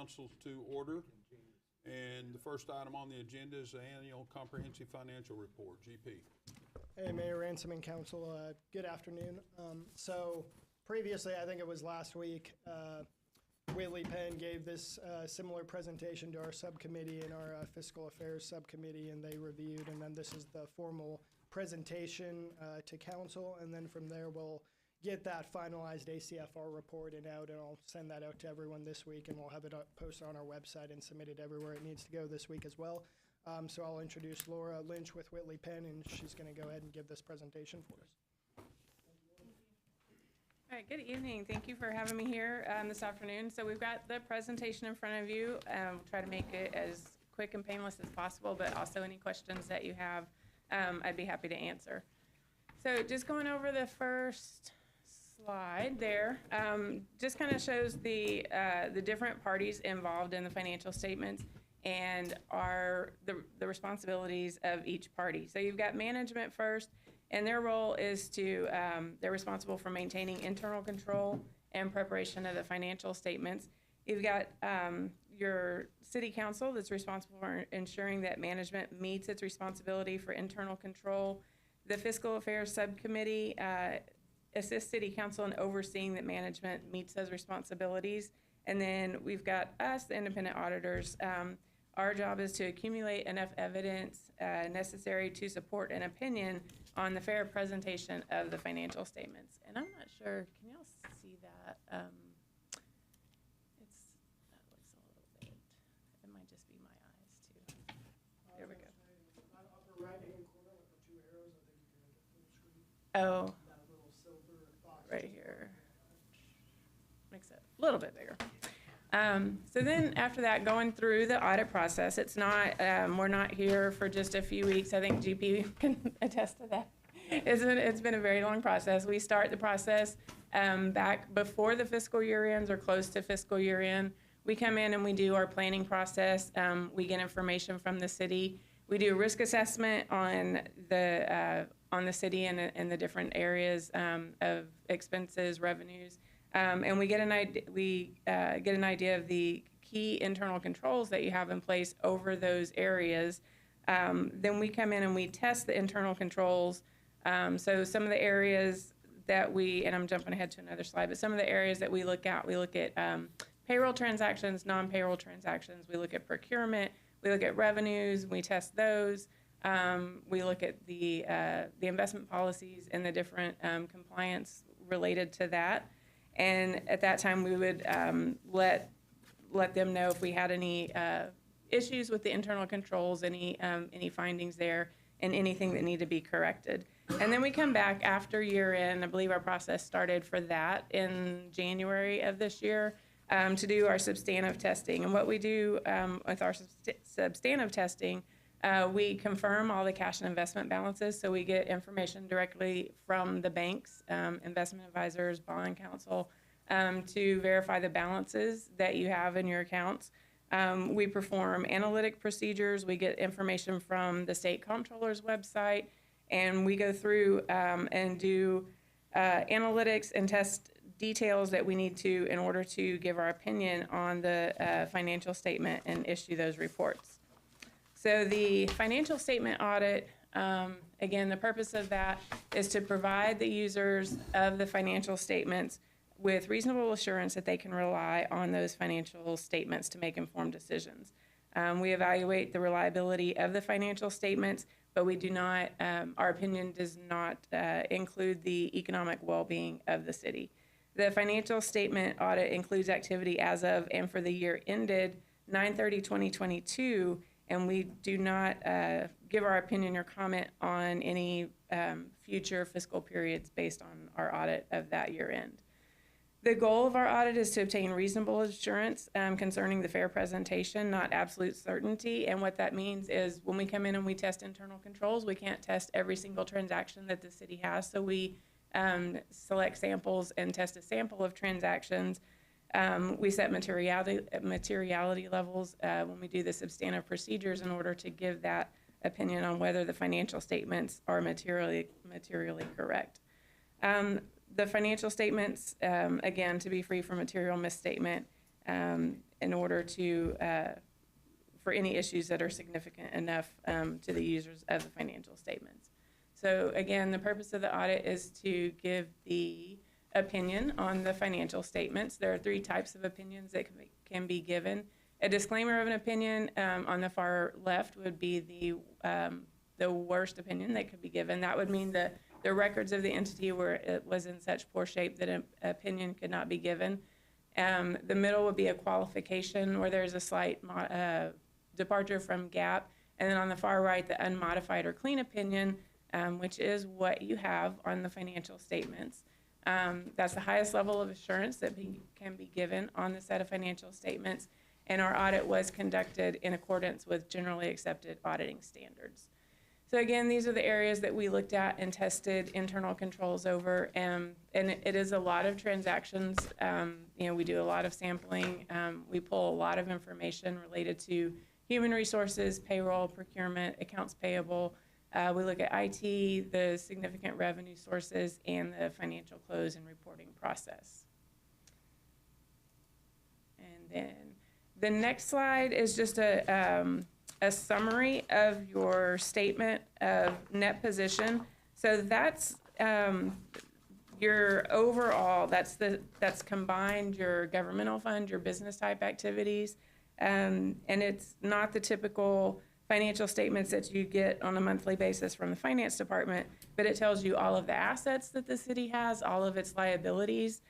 Council to order. And the first item on the agenda is the Annual Comprehensive Financial Report, GP. Hey, Mayor Ransom and Council, good afternoon. So previously, I think it was last week, Whitley Penn gave this similar presentation to our subcommittee and our Fiscal Affairs Subcommittee, and they reviewed, and then this is the formal presentation to Council, and then from there we'll get that finalized ACFR report and out, and I'll send that out to everyone this week, and we'll have it posted on our website and submitted everywhere it needs to go this week as well. So I'll introduce Laura Lynch with Whitley Penn, and she's going to go ahead and give this presentation for us. All right, good evening. Thank you for having me here this afternoon. So we've got the presentation in front of you. We'll try to make it as quick and painless as possible, but also any questions that you have, I'd be happy to answer. So just going over the first slide there, just kind of shows the different parties involved in the financial statements and the responsibilities of each party. So you've got management first, and their role is to, they're responsible for maintaining internal control and preparation of the financial statements. You've got your city council that's responsible for ensuring that management meets its responsibility for internal control. The fiscal affairs subcommittee assists city council in overseeing that management meets those responsibilities. And then we've got us, the independent auditors. Our job is to accumulate enough evidence necessary to support an opinion on the fair presentation of the financial statements. And I'm not sure, can y'all see that? That looks a little bit, it might just be my eyes too. There we go. Upper right-hand corner with the two arrows, I think you can make it full screen. Oh, That little silver box. right here. Makes it a little bit bigger. So then after that, going through the audit process, it's not, we're not here for just a few weeks. I think GP can attest to that. It's been a very long process. We start the process back before the fiscal year ends or close to fiscal year end. We come in and we do our planning process. We get information from the city. We do a risk assessment on the city and the different areas of expenses, revenues. And we get an idea of the key internal controls that you have in place over those areas. Then we come in and we test the internal controls. So some of the areas that and I'm jumping ahead to another slide, but some of the areas that we look at payroll transactions, non-payroll transactions. We look at procurement. We look at revenues. We test those. We look at the investment policies and the different compliance related to that. And at that time, we would let them know if we had any issues with the internal controls, any findings there, and anything that needed to be corrected. And then we come back after year end. I believe our process started for that in January of this year to do our substantive testing. And what we do with our substantive testing, we confirm all the cash and investment balances, so we get information directly from the banks, investment advisors, bond counsel, to verify the balances that you have in your accounts. We perform analytic procedures. We get information from the state comptroller's website, and we go through and do analytics and test details that we need to in order to give our opinion on the financial statement and issue those reports. So the financial statement audit, again, the purpose of that is to provide the users of the financial statements with reasonable assurance that they can rely on those financial statements to make informed decisions. We evaluate the reliability of the financial statements, but we do not, our opinion does not include the economic well-being of the city. The financial statement audit includes activity as of and for the year ended 9/30/2022, and we do not give our opinion or comment on any future fiscal periods based on our audit of that year end. The goal of our audit is to obtain reasonable assurance concerning the fair presentation, not absolute certainty. And what that means is when we come in and we test internal controls, we can't test every single transaction that the city has. So we select samples and test a sample of transactions. We set materiality levels when we do the substantive procedures in order to give that opinion on whether the financial statements are materially correct. The financial statements, again, to be free from material misstatement, in order to, for any issues that are significant enough to the users of the financial statements. So again, the purpose of the audit is to give the opinion on the financial statements. There are 3 types of opinions that can be given. A disclaimer of an opinion on the far left would be the worst opinion that could be given. That would mean the records of the entity where it was in such poor shape that an opinion could not be given. The middle would be a qualification where there's a slight departure from GAAP. And then on the far right, the unmodified or clean opinion, which is what you have on the financial statements. That's the highest level of assurance that can be given on the set of financial statements. And our audit was conducted in accordance with generally accepted auditing standards. So again, these are the areas that we looked at and tested internal controls over, and it is a lot of transactions. We do a lot of sampling. We pull a lot of information related to human resources, payroll, procurement, accounts payable. We look at IT, the significant revenue sources, and the financial close and reporting process. And then the next slide is just a summary of your statement of net position. So that's your overall, that's combined your governmental fund, your business type activities, and it's not the typical financial statements that you get on a monthly basis from the finance department, but it tells you all of the assets that the city has, all of its liabilities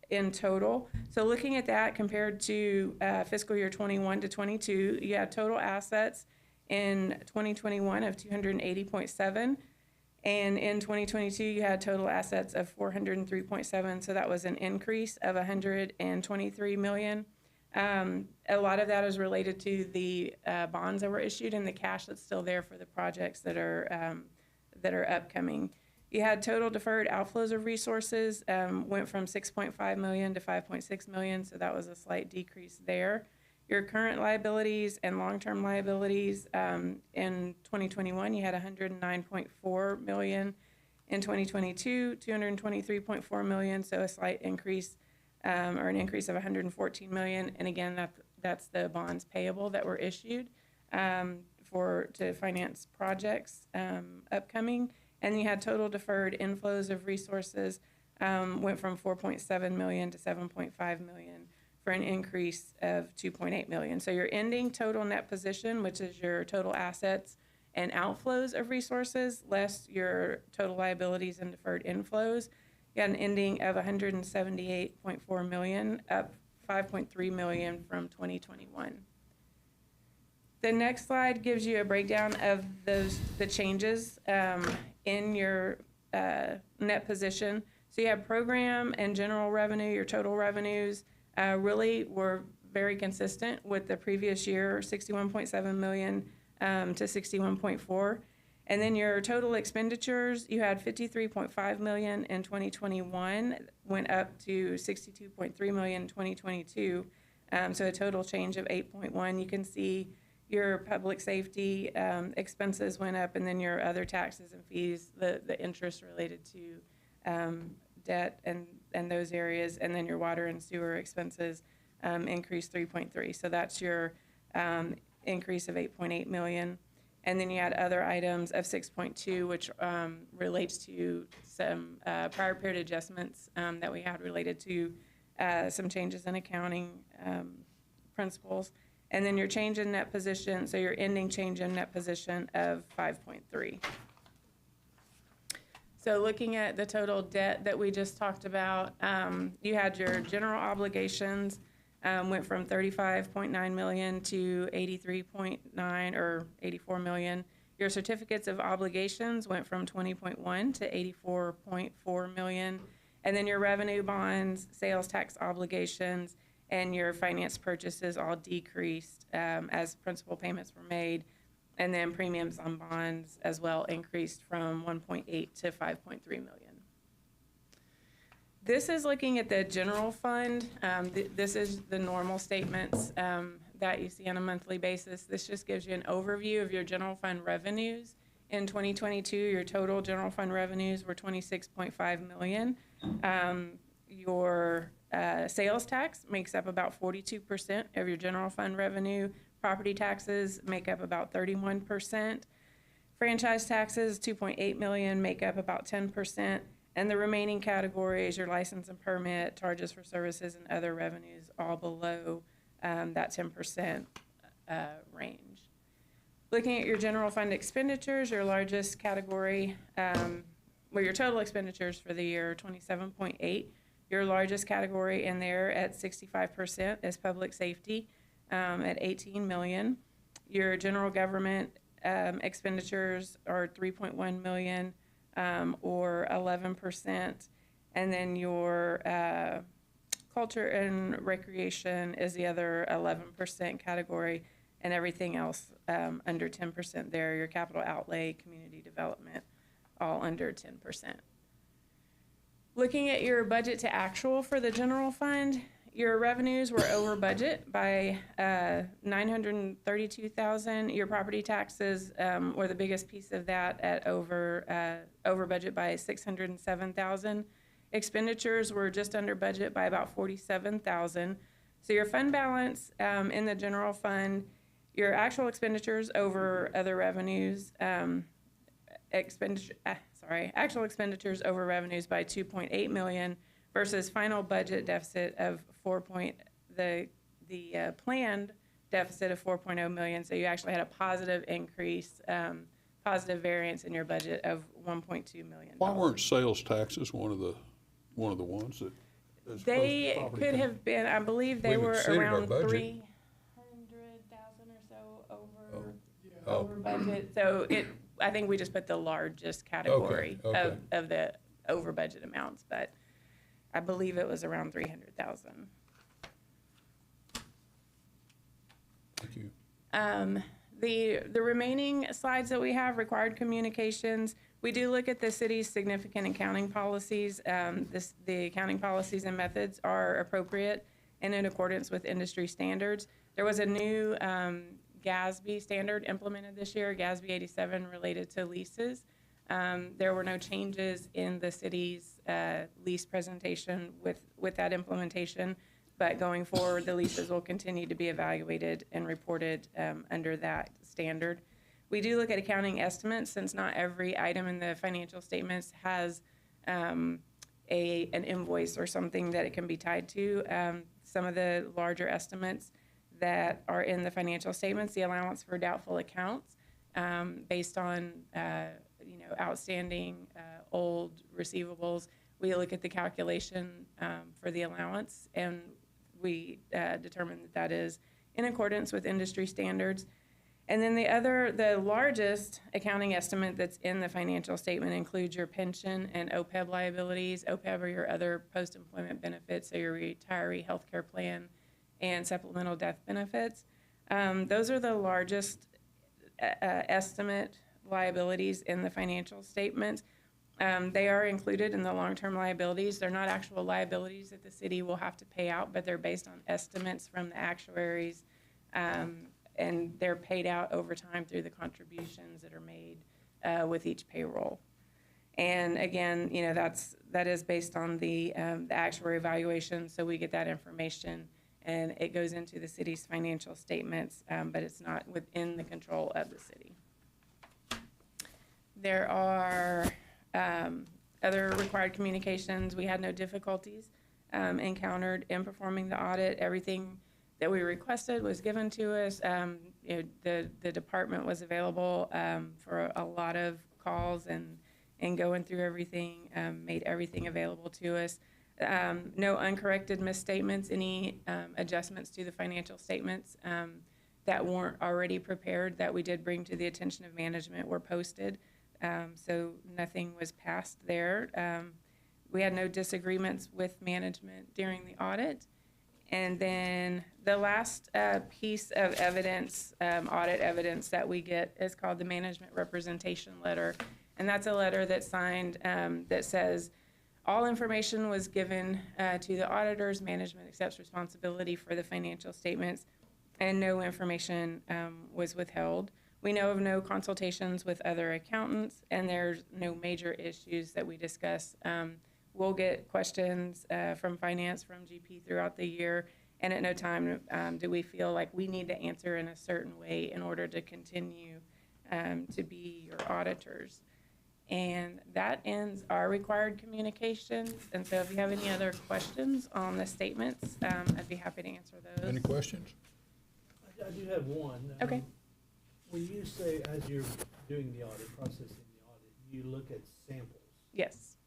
in total. So looking at that compared to fiscal year 21 to 22, you had total assets in 2021 of 280.7, and in 2022 you had total assets of 403.7. So that was an increase of 123 million. A lot of that is related to the bonds that were issued and the cash that's still there for the projects that are upcoming. You had total deferred outflows of resources, went from 6.5 million to 5.6 million, so that was a slight decrease there. Your current liabilities and long-term liabilities, in 2021, you had 109.4 million. In 2022, 223.4 million, so a slight increase, or an increase of 114 million. And again, that's the bonds payable that were issued to finance projects upcoming. And you had total deferred inflows of resources, went from 4.7 million to 7.5 million for an increase of 2.8 million. So your ending total net position, which is your total assets and outflows of resources, less your total liabilities and deferred inflows, you had an ending of 178.4 million, up 5.3 million from 2021. The next slide gives you a breakdown of the changes in your net position. So you have program and general revenue. Your total revenues really were very consistent with the previous year, 61.7 million to 61.4. And then your total expenditures, you had 53.5 million in 2021, went up to 62.3 million in 2022. So a total change of 8.1. You can see your public safety expenses went up, and then your other taxes and fees, the interest related to debt and those areas, and then your water and sewer expenses increased 3.3. So that's your increase of 8.8 million. And then you had other items of 6.2, which relates to some prior period adjustments that we had related to some changes in accounting principles. And then your change in net position, so your ending change in net position of 5.3. So looking at the total debt that we just talked about, you had your general obligations went from 35.9 million to 83.9 or 84 million. Your certificates of obligations went from 20.1 to 84.4 million. And then your revenue bonds, sales tax obligations, and your finance purchases all decreased as principal payments were made. And then premiums on bonds as well increased from 1.8 to 5.3 million. This is looking at the general fund. This is the normal statements that you see on a monthly basis. This just gives you an overview of your general fund revenues. In 2022, your total general fund revenues were 26.5 million. Your Sales tax makes up about 42% of your general fund revenue. Property taxes make up about 31%. Franchise taxes, 2.8 million, make up about 10%. And the remaining categories, your license and permit, charges for services, and other revenues, all below that 10% range. Looking at your general fund expenditures, your largest category, your total expenditures for the year, 27.8. Your largest category in there at 65% is public safety at 18 million. Your general government expenditures are 3.1 million or 11%. And then your culture and recreation is the other 11% category, and everything else under 10% there. Your capital outlay, community development, all under 10%. Looking at your budget to actual for the general fund, your revenues were over budget by $932,000. Your property taxes were the biggest piece of that at over budget by $607,000. Expenditures were just under budget by about $47,000. So your fund balance in the general fund, your actual expenditures over other revenues, actual expenditures over revenues by 2.8 million versus final budget deficit of the planned deficit of 4.0 million. So you actually had a positive increase, positive variance in your budget of 1.2 million. Why weren't sales taxes one of the ones that? as opposed to They property could tax? have been, I believe they We've were exceeded our around budget. 300,000 or so Oh. over budget. So I think we just put the largest category okay. of the over budget amounts, but I believe it was around 300,000. Thank you. The remaining slides that we have, required communications, we do look at the city's significant accounting policies. The accounting policies and methods are appropriate and in accordance with industry standards. There was a new GASB standard implemented this year, GASB 87, related to leases. There were no changes in the city's lease presentation with that implementation, but going forward, the leases will continue to be evaluated and reported under that standard. We do look at accounting estimates, since not every item in the financial statements has an invoice or something that it can be tied to. Some of the larger estimates that are in the financial statements, the allowance for doubtful accounts, based on outstanding old receivables. We look at the calculation for the allowance, and we determine that is in accordance with industry standards. And then the largest accounting estimate that's in the financial statement includes your pension and OPEB liabilities. OPEB are your other post-employment benefits, so your retiree health care plan and supplemental death benefits. Those are the largest estimate liabilities in the financial statements. They are included in the long-term liabilities. They're not actual liabilities that the city will have to pay out, but they're based on estimates from the actuaries, and they're paid out over time through the contributions that are made with each payroll. And again, that is based on the actuary evaluation, so we get that information and it goes into the city's financial statements, but it's not within the control of the city. There are other required communications. We had no difficulties encountered in performing the audit. Everything that we requested was given to us. The department was available for a lot of calls and going through everything, made everything available to us. No uncorrected misstatements, any adjustments to the financial statements that weren't already prepared that we did bring to the attention of management were posted. So nothing was passed there. We had no disagreements with management during the audit. And then the last piece of evidence, audit evidence that we get is called the management representation letter. And that's a letter that's signed that says all information was given to the auditors, management accepts responsibility for the financial statements, and no information was withheld. We know of no consultations with other accountants, and there's no major issues that we discuss we'll get questions from finance, from GP throughout the year, and at no time do we feel like we need to answer in a certain way in order to continue to be your auditors. And that ends our required communications. And so if you have any other questions on the statements, I'd be happy to answer those. Any questions? I do have one. Okay. When you say, as you're doing the audit, processing the audit, you look at samples. Yes.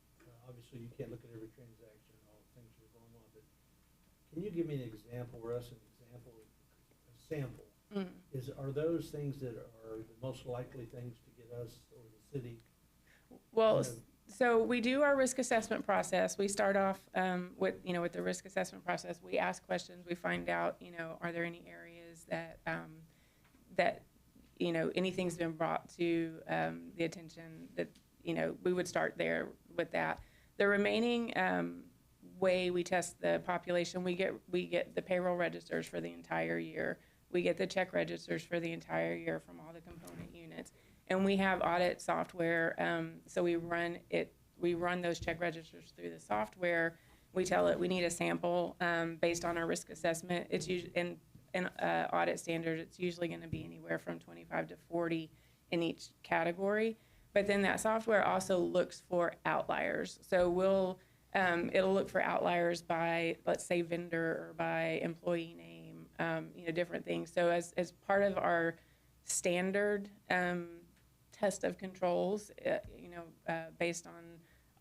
Obviously, you can't look at every transaction and all the things that are going on, but can you give me an example, or us an example, a sample? Are those things that are the most likely things to get us or the city? Well, so we do our risk assessment process. We start off with the risk assessment process. We ask questions. We find out, are there any areas that anything's been brought to the attention that, we would start there with that. The remaining way we test the population, we get the payroll registers for the entire year. We get the check registers for the entire year from all the component units. And we have audit software, so we run those check registers through the software. We tell it we need a sample based on our risk assessment. It's usually in audit standards, it's usually going to be anywhere from 25 to 40 in each category. But then that software also looks for outliers. So it'll look for outliers by, let's say, vendor or by employee name, different things. So as part of our standard test of controls, based on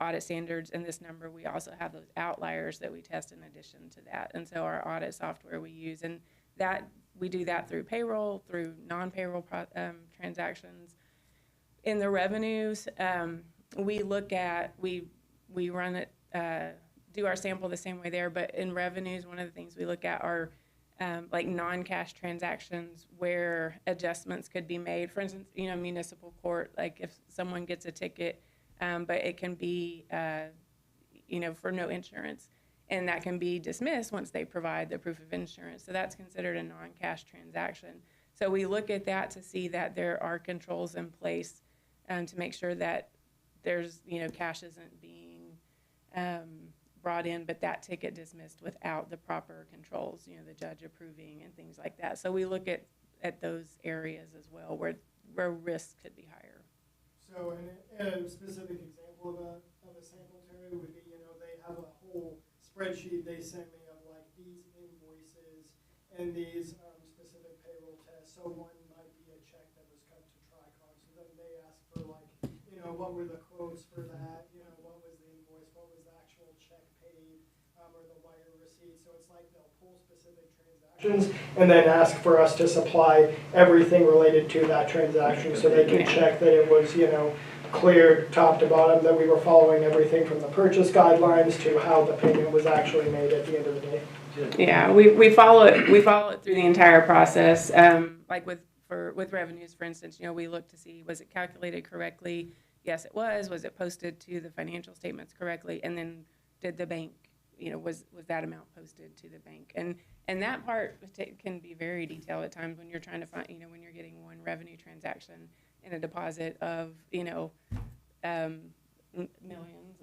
audit standards and this number, we also have those outliers that we test in addition to that. And so our audit software we use, and that we do that through payroll, through non-payroll transactions. In the revenues, we run it, do our sample the same way there, but in revenues, one of the things we look at are like non-cash transactions where adjustments could be made. For instance, municipal court, like if someone gets a ticket, but it can be, for no insurance, and that can be dismissed once they provide the proof of insurance. So that's considered a non-cash transaction. So we look at that to see that there are controls in place to make sure that there's, cash isn't being brought in, but that ticket dismissed without the proper controls, the judge approving and things like that. So we look at those areas as well where risk could be higher. So a specific example of a sample, Terry, would be, they have a whole spreadsheet they send me of like these invoices and these specific payroll tests. So one might be a check that was cut to Tricon. So then they ask for like, what were the quotes for that? What was the invoice? What was the actual check paid or the wire receipt? So it's like they'll pull specific transactions and then ask for us to supply everything related to that transaction so they can check that it was, cleared top to bottom, that we were following everything from the purchase guidelines to how the payment was actually made at the end of the day. Yeah, we follow it through the entire process. Like with revenues, for instance, we look to see, was it calculated correctly? Yes, it was. Was it posted to the financial statements correctly? And then did the bank, was that amount posted to the bank? And that part can be very detailed at times when you're trying to find, when you're getting one revenue transaction in a deposit of, millions,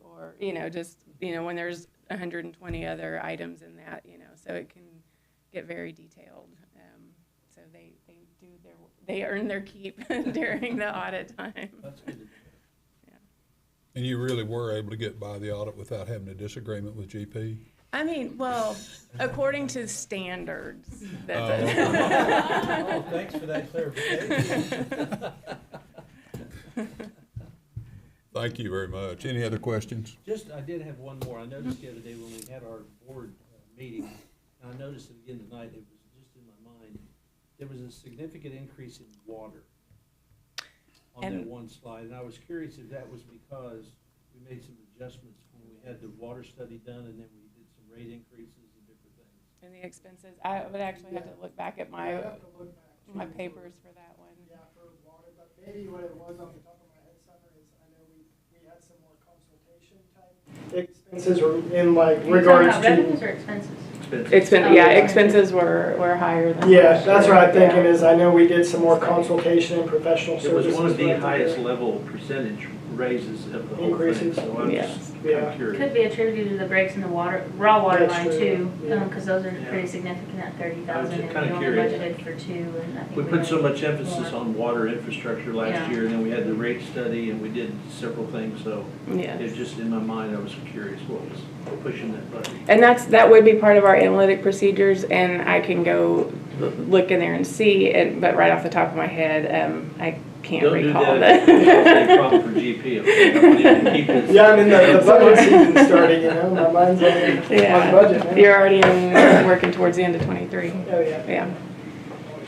or, just, when there's 120 other items in that, so it can get very detailed. So they earn their keep during the audit time. That's good. And you really were able to get by the audit without having a disagreement with GP? I mean, well, according to standards. Oh, thanks for that clarification. Thank you very much. Any other questions? I did have one more. I noticed the other day when we had our board meeting, and I noticed it again tonight, it was just in my mind, there was a significant increase in water on that one slide, and I was curious if that was because we made some adjustments when we had the water study done, and then we did some rate increases and different things. And the expenses, I would actually have to look back at my papers for that one. Yeah, for water, but maybe what it was off the top of my head, Summer, is I know we had some more consultation type expenses in regards to. Revenues or expenses? Expenses were higher than. Yeah, that's what I'm thinking is I know we did some more consultation and professional It services. was one of the highest level percentage raises of the whole thing, Increases. so I'm Yes. just Yeah. kind of curious. Could be attributed to the breaks in the water, raw water That's line true, too, yeah. because those are pretty significant at 30,000, just and kinda we only curious. budgeted for 2, and I think We put so only- much emphasis on water infrastructure last Yeah. year, and then we had the rate study, and we did several things, so Yes. it was just in my mind, I was curious what was pushing that button. And that would be part of our analytic procedures, and I can go look in there and see it, but right off the top of my head, I can't Don't do recall that. that. It's a problem for GP, okay? I want you to keep this. Yeah, I mean, the budget season's starting, you know, my mind's on Yeah. budget, man. You're already working towards the end of 23. Oh, yeah. Yeah,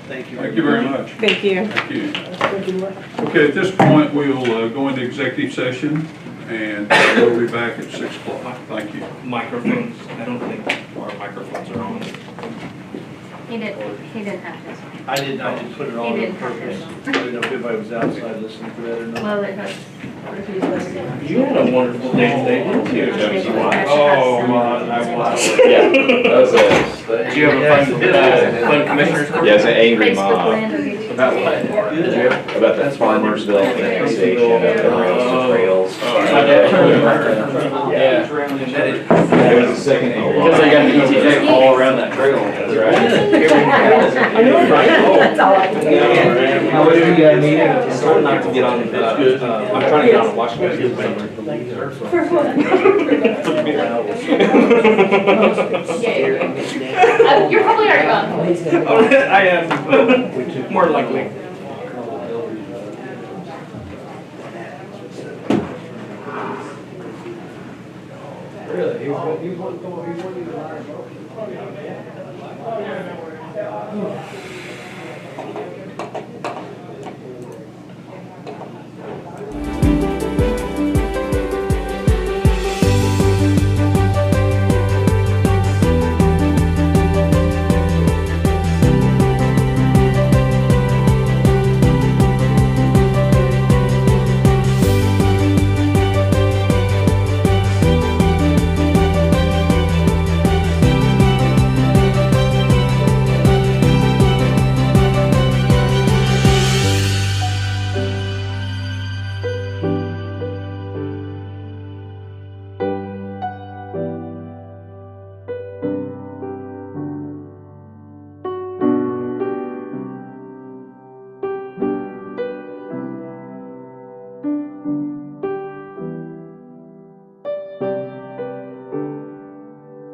Thank you. Thank you very much. thank you. Thank you. Thank you, Mark. Okay, at this point, we'll go into executive session, and we'll be back at 6 o'clock. Thank you. Microphones, I don't think our microphones are on. He didn't have his. I didn't put it on He on didn't have purpose. his. I didn't know if anybody was outside listening to that or not. Well, it has, if he's listening. You had a wonderful day today, didn't you, Jesse White? Oh, Yeah, that was Did you have a fun commissioner's court? yeah, it's an angry Facebook mob land will get you. About what? about the Farmersville annexation of the rails to trails. Yeah. It was the second angry mob. Because they got the ETJ all around that trail. That's right. That's all I can do. How was your meeting? I'm trying not to get on, I'm trying to get on Washington. For what? You're probably already on. I am, more likely.